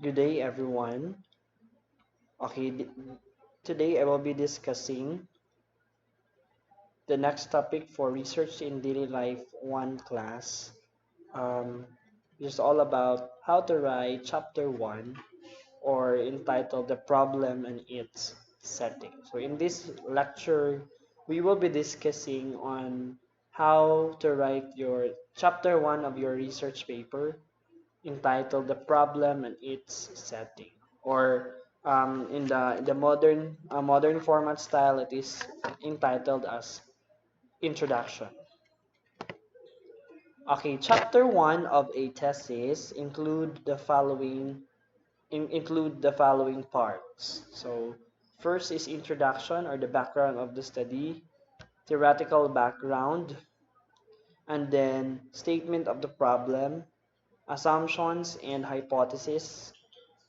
Good day, everyone. Okay, today I will be discussing the next topic for Research in Daily Life 1 class. Um, it's all about how to write chapter 1 or entitled The Problem and Its Setting. So in this lecture, we will be discussing on how to write your chapter 1 of your research paper entitled "The Problem and Its Setting," or in the modern format style, it is entitled as Introduction. Okay, chapter one of a thesis include the following parts. So first is introduction or the background of the study, theoretical background, and then statement of the problem, assumptions and hypotheses,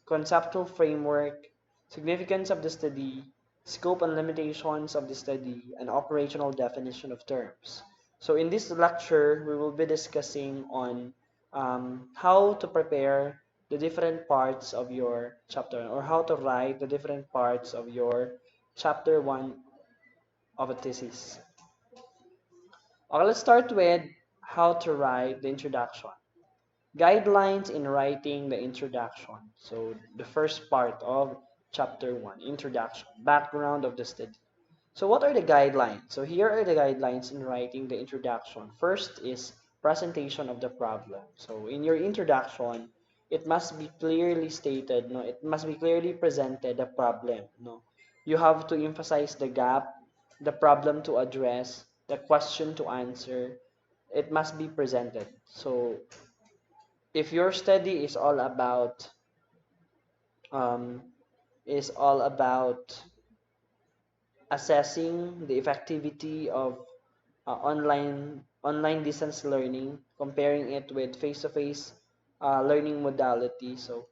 conceptual framework, significance of the study, scope and limitations of the study, and operational definition of terms. So in this lecture, we will be discussing on how to prepare the different parts of your chapter or how to write the different parts of your chapter 1 of a thesis. Okay, let's start with how to write the introduction. Guidelines in writing the introduction. So the first part of chapter 1, introduction, background of the study. So what are the guidelines? So here are the guidelines in writing the introduction. First is presentation of the problem. So in your introduction, it must be clearly stated, no, it must be clearly presented the problem, no. You have to emphasize the gap, the problem to address, the question to answer. It must be presented. So if your study um, is all about assessing the effectivity of online distance learning, comparing it with face-to-face learning modality. So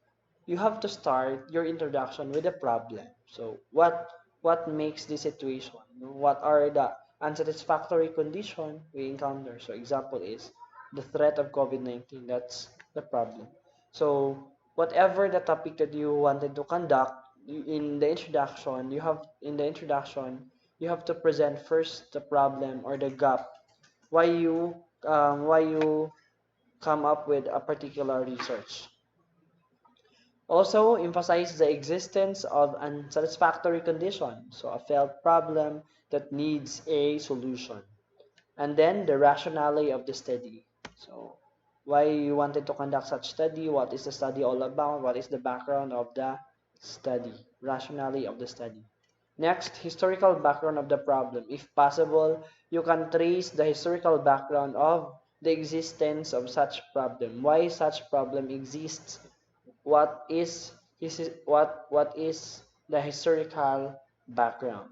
you have to start your introduction with a problem. So what makes this situation? What are the unsatisfactory condition we encounter? So example is the threat of COVID-19. That's the problem. So whatever the topic that you wanted to conduct in the introduction, you have to present first the problem or the gap, why you come up with a particular research. Also, emphasize the existence of unsatisfactory condition, so a felt problem that needs a solution. And then the rationale of the study. So, why you wanted to conduct such study, what is the study all about, what is the background of the study, rationale of the study. Next, historical background of the problem. If possible, you can trace the historical background of the existence of such problem. Why such problem exists? What is the historical background?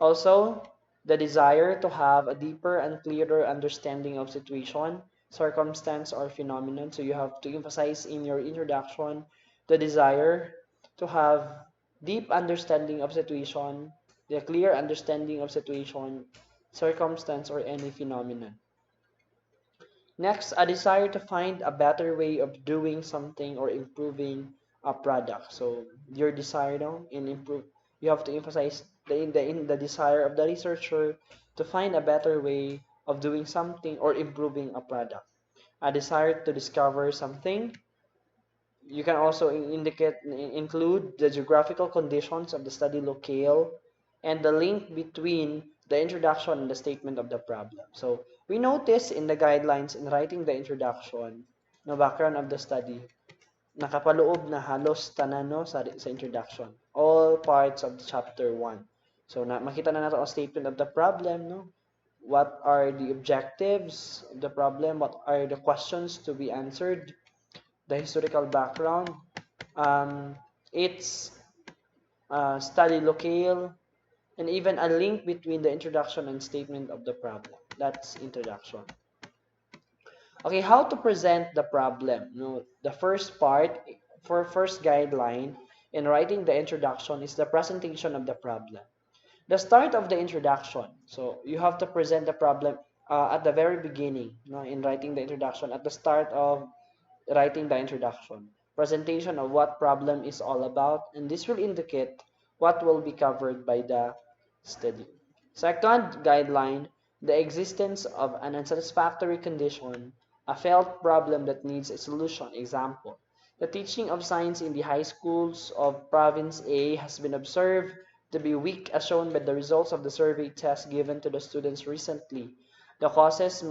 Also, the desire to have a deeper and clearer understanding of situation, circumstance, or phenomenon. So you have to emphasize in your introduction the desire to have deep understanding of situation, the clear understanding of situation, circumstance, or any phenomenon. Next, a desire to find a better way of doing something or improving a product. So your desire now in improve, you have to emphasize the desire of the researcher to find a better way of doing something or improving a product. A desire to discover something. You can also include the geographical conditions of the study locale and the link between the introduction and the statement of the problem. So we notice in the guidelines in writing the introduction, no background of the study, nakapaloob na halos tanan no sa introduction. All parts of the chapter 1. So makita na nato ang statement of the problem, no? What are the objectives of the problem? What are the questions to be answered? The historical background, um, its study locale, and even a link between the introduction and statement of the problem. That's introduction. Okay, how to present the problem? The first part, for first guideline in writing the introduction is the presentation of the problem. The start of the introduction. So you have to present the problem at the very beginning, in writing the introduction, at the start of writing the introduction. presentation of what problem is all about, and this will indicate what will be covered by the study. Second guideline, the existence of an unsatisfactory condition, a failed problem that needs a solution. Example, the teaching of science in the high schools of province A has been observed to be weak as shown by the results of the survey test given to the students recently. The causes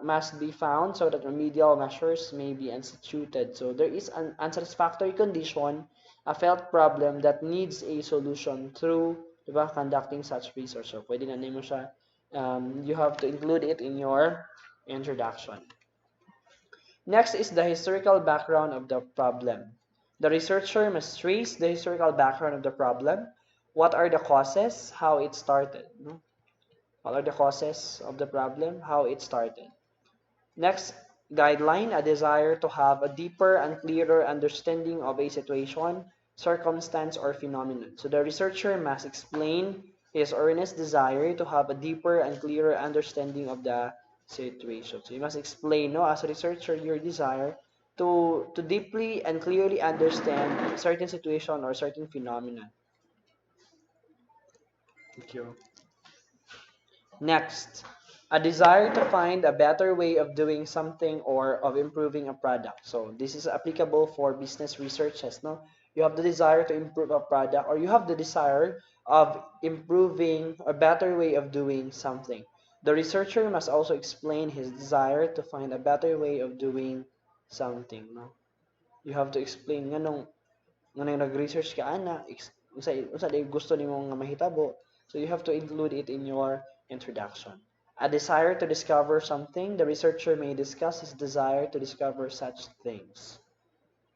must be found so that remedial measures may be instituted. So there is an unsatisfactory condition, a felt problem that needs a solution through, diba, conducting such research. So pwede na mo siya, you have to include it in your introduction. Next is the historical background of the problem. The researcher must trace the historical background of the problem. What are the causes? How it started. No? What are the causes of the problem? How it started. Next guideline, a desire to have a deeper and clearer understanding of a situation, circumstance, or phenomenon. So the researcher must explain his earnest desire to have a deeper and clearer understanding of the situation. So you must explain, no, as a researcher, your desire to deeply and clearly understand certain situation or certain phenomenon. Thank you. Next, a desire to find a better way of doing something or of improving a product. So this is applicable for business researches. No, you have the desire to improve a product, or you have the desire of improving a better way of doing something. The researcher must also explain his desire to find a better way of doing something. No, you have to explain nga nung nag-research ka ana, unsa day gusto nimo nga mahitabo. So you have to include it in your introduction. A desire to discover something, the researcher may discuss his desire to discover such things.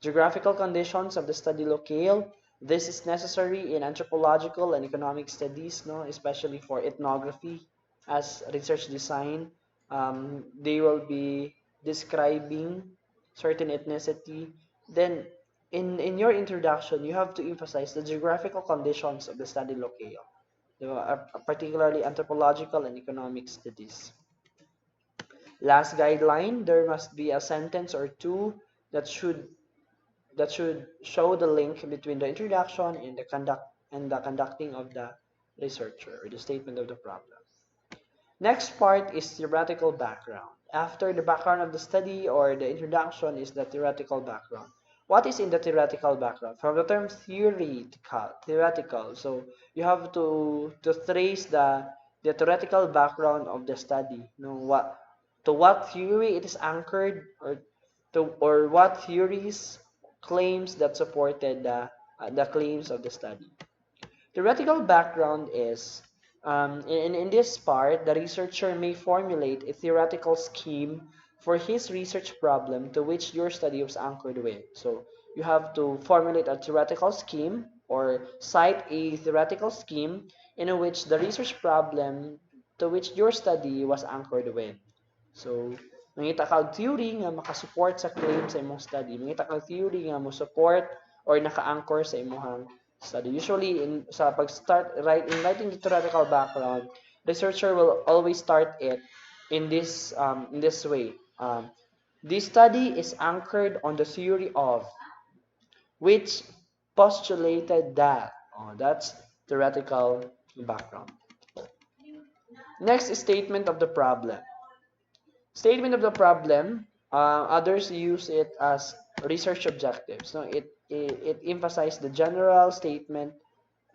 Geographical conditions of the study locale. This is necessary in anthropological and economic studies, no, especially for ethnography as research design. They will be describing certain ethnicity. Then, in your introduction, you have to emphasize the geographical conditions of the study locale, particularly anthropological and economic studies. Last guideline, there must be a sentence or two that should show the link between the introduction and the conducting of the researcher or the statement of the problem. Next part is theoretical background. After the background of the study or the introduction is the theoretical background. What is in the theoretical background? From the term theoretical. So you have to trace the theoretical background of the study. You know what to what theory it is anchored, or what theories claims that supported the claims of the study. Theoretical background is, in this part, the researcher may formulate a theoretical scheme for his research problem to which your study was anchored with. So you have to formulate a theoretical scheme or cite a theoretical scheme in which the research problem to which your study was anchored with. So, mangita kag theory nga makasupport sa claim sa imong study. Mangita kag theory nga mo support or naka-anchor sa imong study. Usually, sa pag-start in writing the theoretical background, researcher will always start it in this way. This study is anchored on the theory of which postulated that. Oh, that's theoretical background. Next is statement of the problem. Statement of the problem, others use it as research objectives. No, it emphasizes the general statement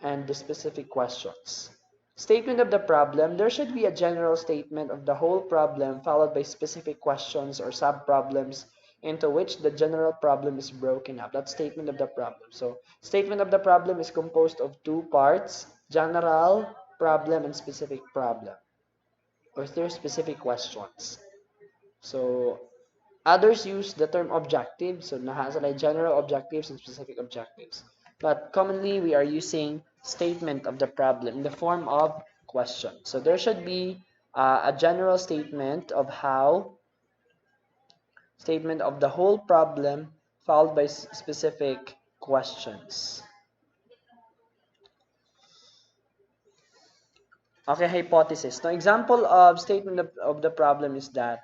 and the specific questions. Statement of the problem, there should be a general statement of the whole problem followed by specific questions or sub-problems into which the general problem is broken up. That's statement of the problem. So, statement of the problem is composed of two parts, general problem and specific problem, or three specific questions. So, others use the term objective. So, nasa like general objectives and specific objectives. But commonly, we are using statement of the problem in the form of question. So, there should be a general statement of statement of the whole problem followed by specific questions. Okay, hypothesis. Now, example of statement of the problem is that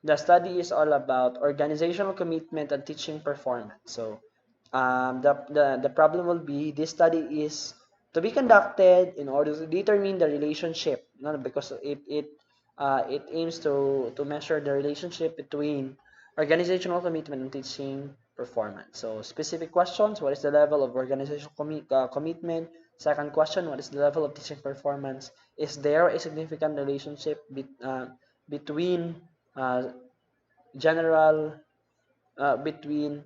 The study is all about organizational commitment and teaching performance. So the problem will be this study is to be conducted in order to determine the relationship, no, because it aims to measure the relationship between organizational commitment and teaching performance. So specific questions: what is the level of organizational commitment? Second question: what is the level of teaching performance? Is there a significant relationship between uh, general between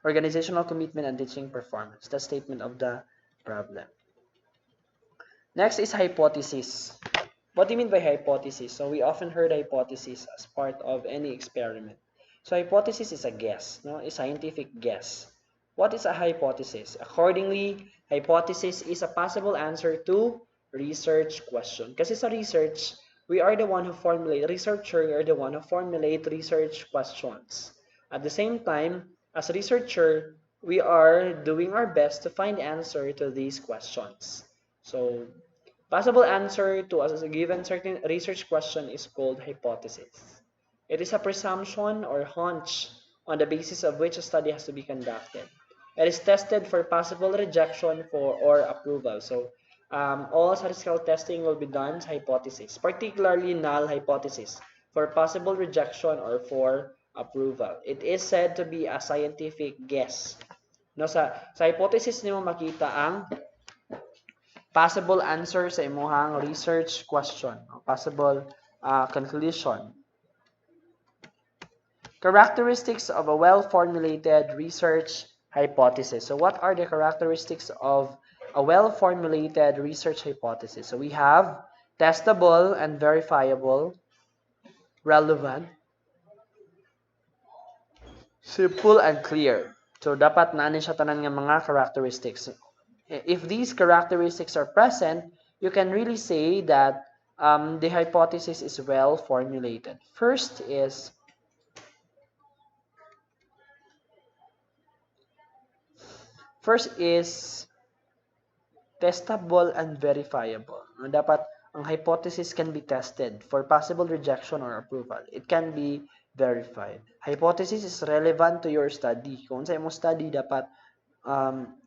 organizational commitment and teaching performance? The statement of the problem. Next is hypothesis. What do you mean by hypothesis? So we often heard hypothesis as part of any experiment. So hypothesis is a guess, no? A scientific guess. What is a hypothesis? Accordingly, hypothesis is a possible answer to research question. Kasi sa research, we are the one who formulate, researcher, we are the one who formulate research questions. At the same time, as a researcher, we are doing our best to find answer to these questions. So possible answer to a given certain research question is called hypothesis. It is a presumption or hunch on the basis of which a study has to be conducted. It is tested for possible rejection for or approval. So all statistical testing will be done sa hypothesis, particularly null hypothesis for possible rejection or for approval. It is said to be a scientific guess. No, sa hypothesis nimo makita ang possible answer sa imuhang research question, possible conclusion. Characteristics of a well-formulated research hypothesis. So what are the characteristics of a well-formulated research hypothesis? So we have testable and verifiable, relevant, simple and clear. So dapat naanin siya tanan nga mga characteristics. If these characteristics are present, you can really say that the hypothesis is well formulated. First is testable and verifiable. Dapat ang hypothesis can be tested for possible rejection or approval. It can be verified. Hypothesis is relevant to your study. Kung sa imong study, dapat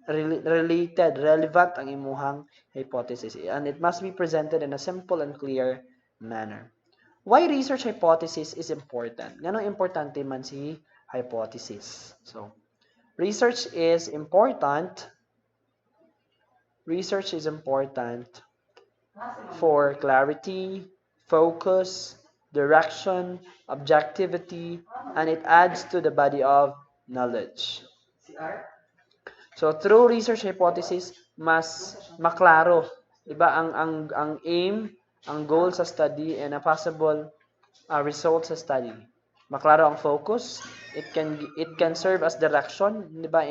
relevant ang imuhang hypothesis. And it must be presented in a simple and clear manner. Why research hypothesis is important? Ganong importante man si hypothesis. So, research is important. Research is important for clarity, focus, direction, objectivity, and it adds to the body of knowledge. So through research hypothesis, mas maklaro, diba, ang aim, ang goal sa study and a possible result sa study. Maklaro ang focus, it can serve as direction, diba,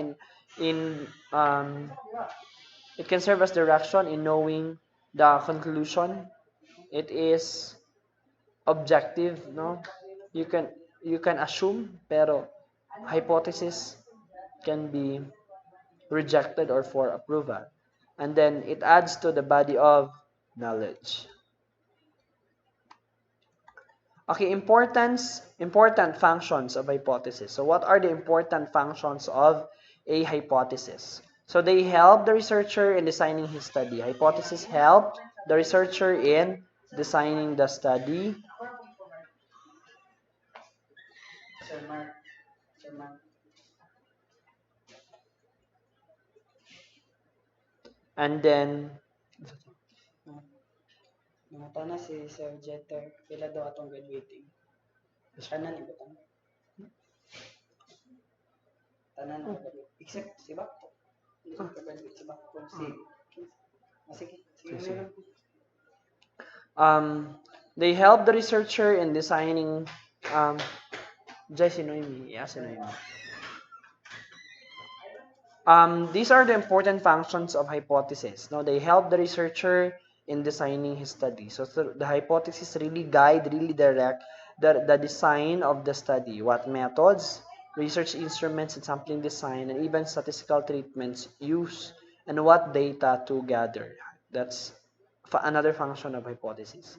it can serve as direction in knowing the conclusion. It is objective, no? You can assume, pero hypothesis can be rejected or for approval. And then it adds to the body of knowledge. Okay, important functions of hypothesis. So what are the important functions of a hypothesis? So they help the researcher in designing his study. Hypothesis help the researcher in designing the study. And then Nangutan na si Sir Jeter, pila daw atong graduating. Tanan ibutang. Tanan na graduate. Except si Bakto. Hindi ko graduate si Bakto. Sige. Sige. They help the researcher in designing these are the important functions of hypothesis. Now, they help the researcher in designing his study. So the hypothesis really guide, really direct the design of the study. What methods, research instruments, and sampling design, and even statistical treatments use, and what data to gather. That's another function of hypothesis.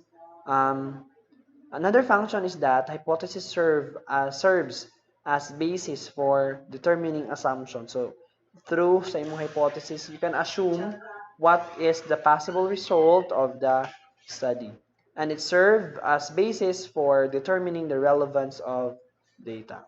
Another function is that hypothesis serves as basis for determining assumption. So, through sa imong hypothesis, you can assume what is the possible result of the study. And it serves as basis for determining the relevance of data.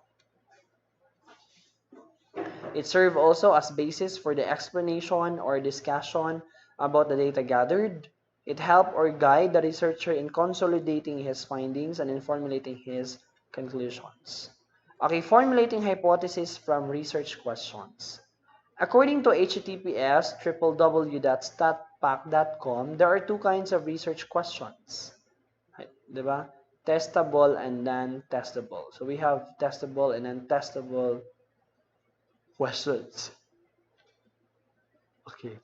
It serves also as basis for the explanation or discussion about the data gathered. It helps or guide the researcher in consolidating his findings and in formulating his conclusions. Okay, formulating hypotheses from research questions. According to https www.statpack.com, there are two kinds of research questions. Diba? Testable and non-testable. So we have testable and non-testable questions. Okay.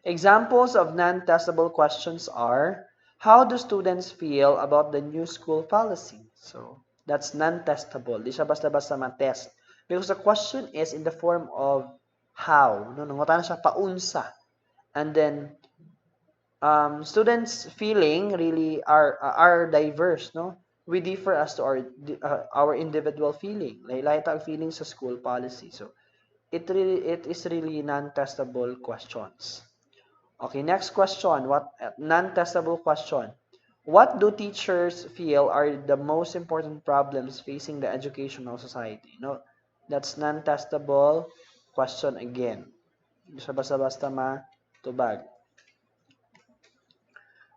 Examples of non-testable questions are, how do students feel about the new school policy? So, that's non-testable. Di siya basta-basta ma-test. Because the question is in the form of how. No, nangutan siya paunsa. And then, students' feeling really are diverse, no? We differ as to our individual feeling. Lahi-lahi tayong feeling sa school policy. So, it is really non-testable questions. Okay, next question. What non-testable question? What do teachers feel are the most important problems facing the educational society? No, that's non-testable question again. Hindi siya basta-basta matubag.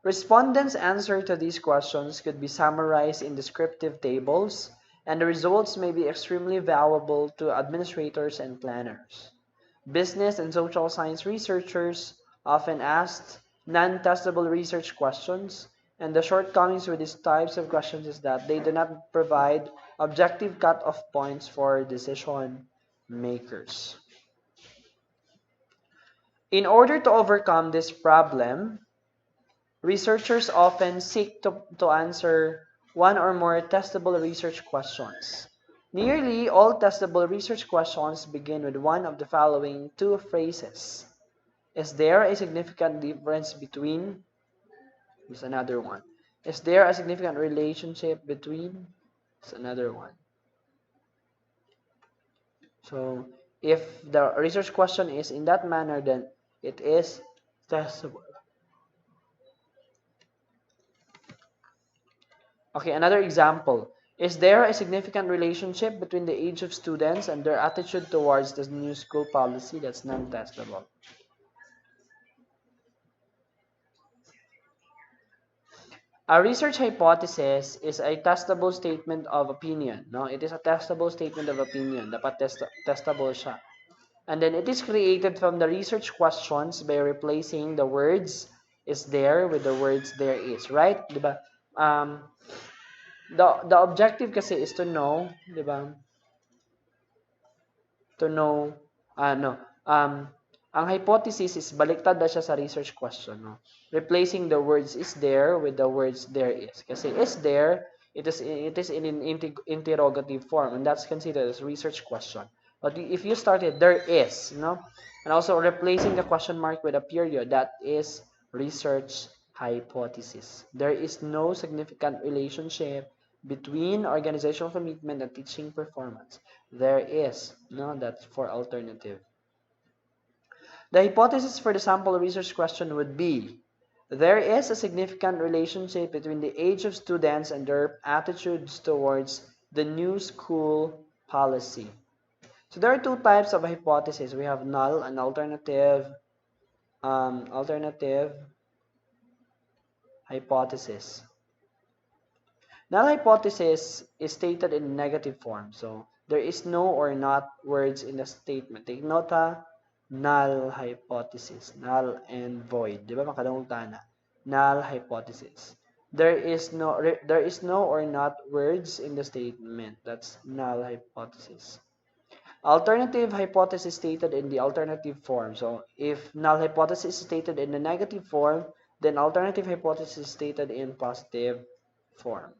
Respondents' answer to these questions could be summarized in descriptive tables, and the results may be extremely valuable to administrators and planners. Business and social science researchers often ask non-testable research questions, and the shortcomings with these types of questions is that they do not provide objective cutoff points for decision makers. In order to overcome this problem, researchers often seek to answer one or more testable research questions. Nearly all testable research questions begin with one of the following two phrases. Is there a significant difference between? Here's another one. Is there a significant relationship between? Here's another one. So, if the research question is in that manner, then it is testable. Okay, another example. Is there a significant relationship between the age of students and their attitude towards the new school policy? That's non-testable. A research hypothesis is a testable statement of opinion. No, it is a testable statement of opinion. Dapat testable siya. And then it is created from the research questions by replacing the words is there with the words there is, right? Diba? The objective kasi is to know, diba? To know, no, ang hypothesis is baliktad na siya sa research question, no? Replacing the words is there with the words there is. Kasi is there, it is in an interrogative form, and that's considered as research question. But if you started there is, no? And also replacing the question mark with a period, that is research hypothesis. There is no significant relationship between organizational commitment and teaching performance. There is, no, that's for alternative. The hypothesis for the sample research question would be, there is a significant relationship between the age of students and their attitudes towards the new school policy. So there are two types of hypothesis. We have null and alternative hypothesis. Null hypothesis is stated in negative form. So there is no or not words in the statement. Take note ha, null hypothesis, null and void. Di ba makadungtana? Null hypothesis. There is no or not words in the statement. That's null hypothesis. Alternative hypothesis stated in the alternative form. So if null hypothesis is stated in the negative form, then alternative hypothesis is stated in positive form.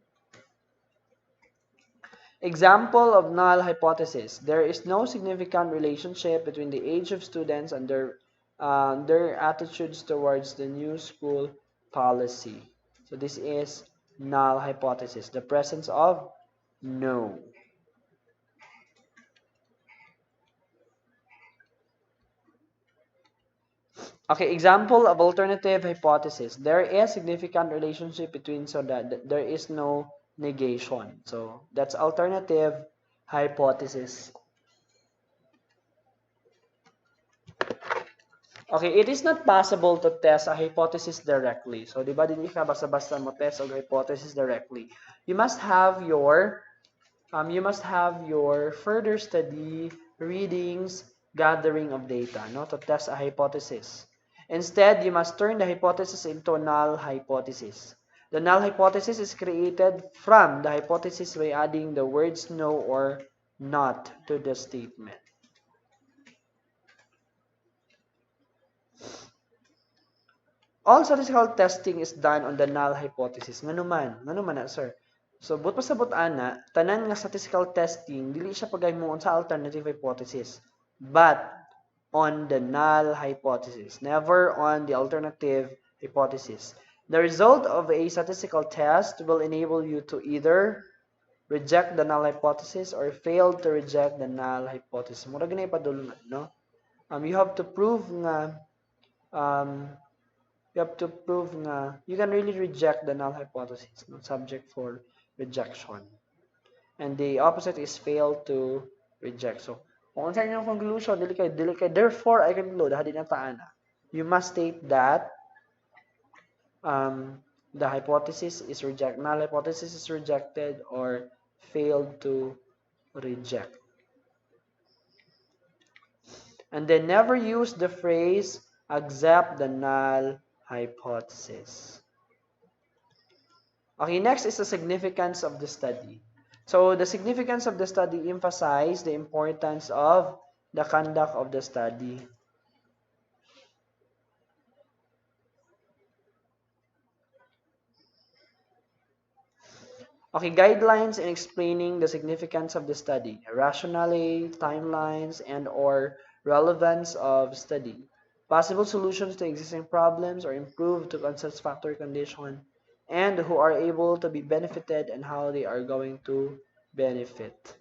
Example of null hypothesis. There is no significant relationship between the age of students and their attitudes towards the new school policy. So this is null hypothesis, the presence of no. Okay, example of alternative hypothesis. There is significant relationship between so that there is no negation. So that's alternative hypothesis. Okay, it is not possible to test a hypothesis directly. So, di ba, hindi ka basta-basta mo test a hypothesis directly. You must have your further study, readings, gathering of data, no, to test a hypothesis. Instead, you must turn the hypothesis into a null hypothesis. The null hypothesis is created from the hypothesis by adding the words no or not to the statement. All statistical testing is done on the null hypothesis. Ngano man na, sir. So, but pasabot ana, tanan nga statistical testing, dili siya pagaymuon sa alternative hypothesis, but on the null hypothesis, never on the alternative hypothesis. The result of a statistical test will enable you to either reject the null hypothesis or fail to reject the null hypothesis. Mura ganay padulungan, no? You have to prove nga um, you can really reject the null hypothesis, not subject for rejection. And the opposite is fail to reject. So, kung sa inyong conclusion, dili kay, therefore, I conclude, hadi na taana. You must state that the hypothesis is rejected, null hypothesis is rejected or failed to reject. And then never use the phrase accept the null hypothesis. Okay, next is the significance of the study. So the significance of the study emphasizes the importance of the conduct of the study. Okay, guidelines in explaining the significance of the study, rationale, timelines, and or relevance of study, possible solutions to existing problems or improved to unsatisfactory condition, and who are able to be benefited and how they are going to benefit.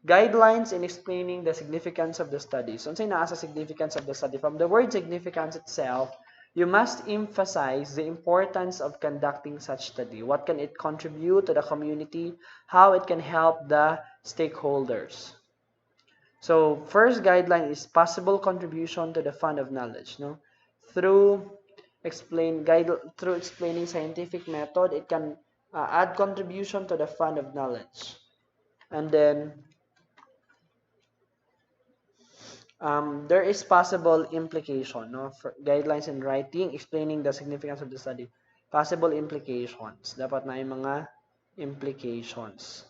Guidelines in explaining the significance of the study. So, unsay naa sa significance of the study? From the word significance itself, you must emphasize the importance of conducting such study. What can it contribute to the community? How it can help the stakeholders. So, first guideline is possible contribution to the fund of knowledge. No, through explaining scientific method, it can add contribution to the fund of knowledge. And then there is possible implication, no? For guidelines in writing explaining the significance of the study. Possible implications. Dapat na yung mga implications.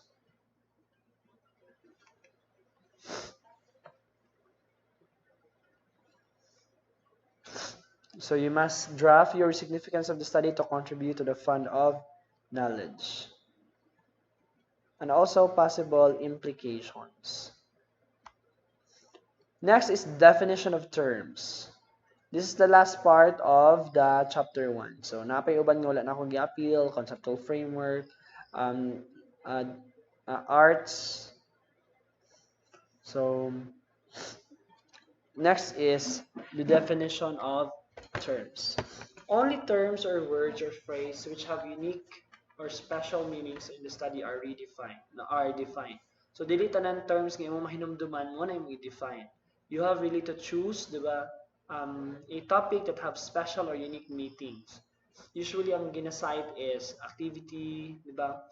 So you must draft your significance of the study to contribute to the fund of knowledge. And also possible implications. Next is definition of terms. This is the last part of the chapter 1. So, napay uban nga wala na akong gi-appeal, conceptual framework, um, arts. So, next is the definition of terms. Only terms or words or phrases which have unique or special meanings in the study are defined. So, dili tanan terms nga imong mahinumduman mo na imong i-define. You have really to choose, di ba, a topic that have special or unique meanings. Usually, ang ginasite is activity, di ba,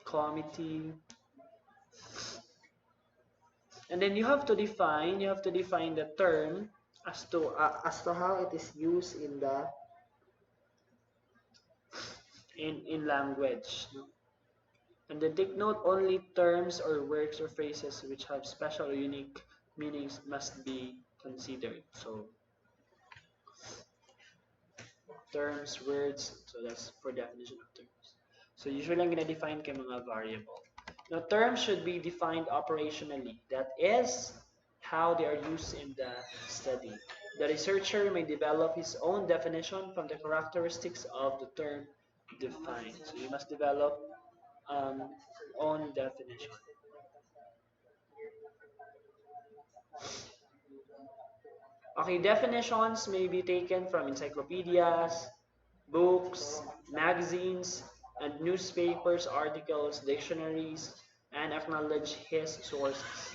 committee. And then you have to define the term as to how it is used in the in language. No? And then take note, only terms or words or phrases which have special or unique meanings must be considered. So terms, words, so that's for definition of terms. So usually I'm gonna define kay mga variable. Now terms should be defined operationally. That is how they are used in the study. The researcher may develop his own definition from the characteristics of the term define. So you must develop um, own definition. Okay, definitions may be taken from encyclopedias, books, magazines, and newspapers, articles, dictionaries, and acknowledge his sources.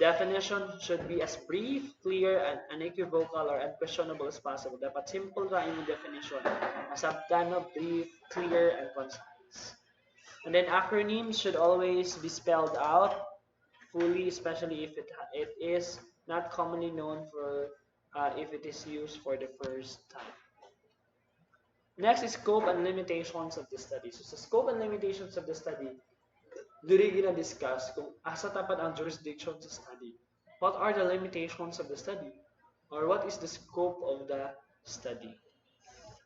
Definition should be as brief, clear, and unequivocal or unquestionable as possible. Dapat simple ra yung definition. Masabtan, brief, clear, and concise. And then acronyms should always be spelled out fully, especially if it is not commonly known for if it is used for the first time. Next is scope and limitations of the study. So sa scope and limitations of the study, diri gina-discuss kung asa tapat ang jurisdiction sa study. What are the limitations of the study? Or what is the scope of the study?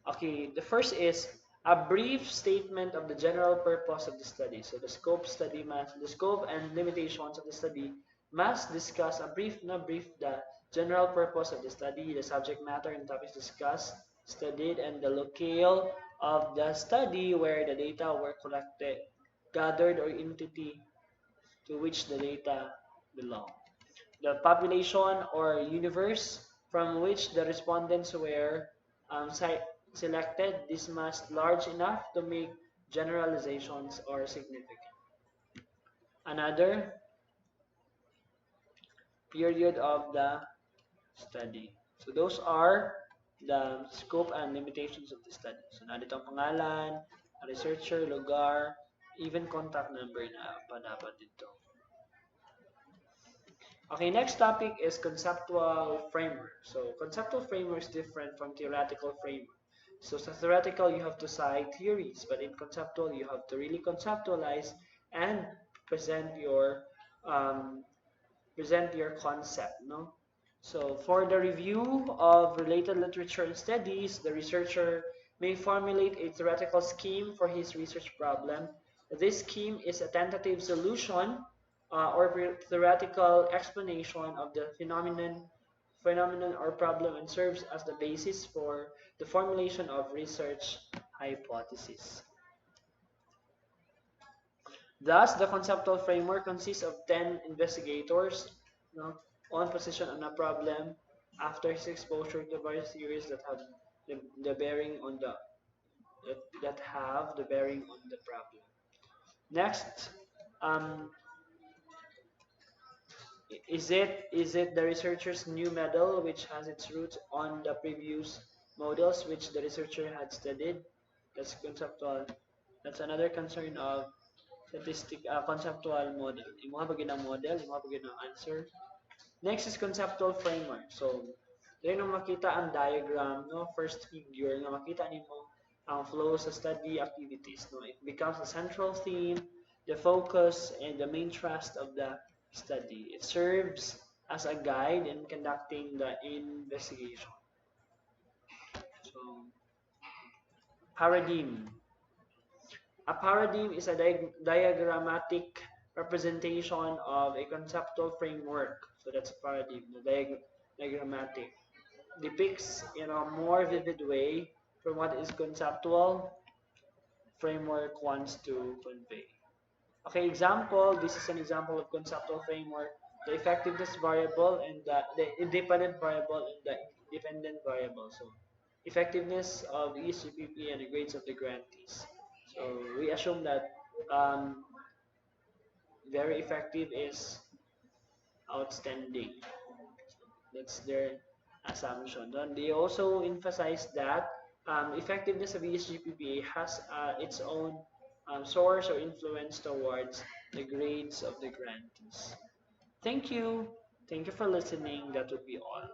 Okay, the first is a brief statement of the general purpose of the study. So the scope and limitations of the study must discuss a brief the general purpose of the study, the subject matter and topics discussed, studied, and the locale of the study where the data were collected, gathered, or entity to which the data belong. The population or universe from which the respondents were selected. This must large enough to make generalizations or significant. Another period of the study. So those are the scope and limitations of the study. So nandito ang pangalan, researcher, lugar, even contact number na padapat dito. Okay, next topic is conceptual framework. So conceptual framework is different from theoretical framework. So theoretical, you have to cite theories, but in conceptual, you have to really conceptualize and present your um, present your concept, no? So for the review of related literature and studies, the researcher may formulate a theoretical scheme for his research problem. This scheme is a tentative solution or theoretical explanation of the phenomenon or problem and serves as the basis for the formulation of research hypothesis. Thus, the conceptual framework consists of 10 investigators, no, on position on a problem after his exposure to various theories that have the bearing on that have the bearing on the problem. Next, um, is it the researcher's new model which has its roots on the previous models which the researcher had studied? That's conceptual. That's another concern of conceptual model. Imo ba ginang model, imo ba ginang answer. Next is conceptual framework. So, dahil nung makita ang diagram, no, first figure, na makita nimo ang flow sa study activities, no, it becomes a central theme, the focus, and the main thrust of the study. It serves as a guide in conducting the investigation. So, paradigm. A paradigm is a diagrammatic representation of a conceptual framework. So that's a paradigm, the diagrammatic. Depicts in a more vivid way from what is conceptual framework wants to convey. Okay, example, this is an example of conceptual framework. The effectiveness variable and the independent variable and the dependent variable. So effectiveness of each GPP and the grades of the grantees. So we assume that very effective is outstanding. That's their assumption. Then they also emphasize that effectiveness of ESGPPA has its own source or influence towards the grades of the grantees. Thank you. Thank you for listening. That would be all.